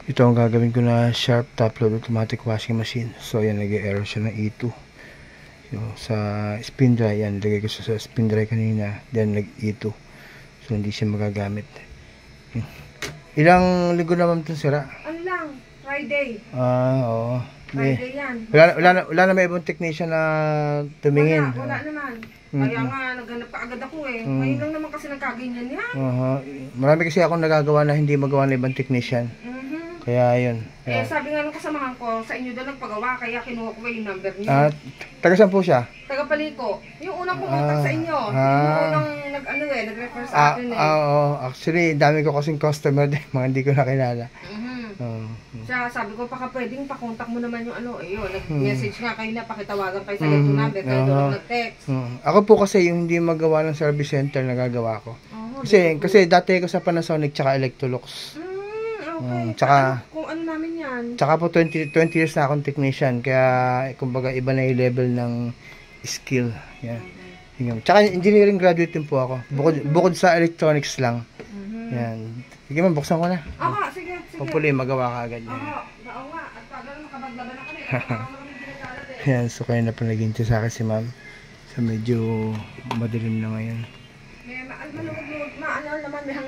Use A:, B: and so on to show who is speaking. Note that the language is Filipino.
A: Ito ang gagawin ko na sharp top load automatic washing machine. So ayan, nag-error siya ng E2. So, sa spin dry, yan, lagay ko sa spin dry kanina, then nag-E2. So hindi siya magagamit. Ilang linggo naman itong sira?
B: Ano lang, Friday.
A: Oo.
B: Friday yan.
A: Wala na may ibang technician na tumingin.
B: Wala naman. Kaya nga, naghanap ka agad ako eh. Ngayon lang naman kasi nagkaganyan yan.
A: Marami kasi akong nagagawa na hindi magawa ng ibang technician. Kaya yun.
B: Sabi nga nung kasamahan ko, sa inyo daw nagpagawa, kaya kinuha ko yung number niyo.
A: Taga saan po siya?
B: Taga Paliko. Yung unang pumunta sa inyo. Yung unang nag-refer sa akin eh.
A: Oo. Actually, dami ko kasing customer din, mga hindi ko nakilala.
B: Siya, sabi ko, baka pwedeng pakontak mo naman yung yun. Nag-message nga kayo na, pakitawagan kayo sa ito number, kayo doon nag-text.
A: Ako po kasi yung hindi magawa ng service center, nagagawa ko. Kasi dati ko sa Panasonic tsaka Electrolux.
B: Okay.
A: Tsaka,
B: kung ano namin yan.
A: Tsaka po 20 years na akong technician, kaya kumbaga iba na yung level ng skill. Yan. Tsaka engineering graduate din po ako. Bukod sa electronics lang. Yan. Sige man, buksan ko na.
B: Sige.
A: Hopefully magawa ka agad yan.
B: Oo nga. At pagano makabaglaban na kami.
A: Yan, so kaya na pa naghintay sa akin si ma'am. So medyo madilim na ngayon.
B: Maano naman, may hangin.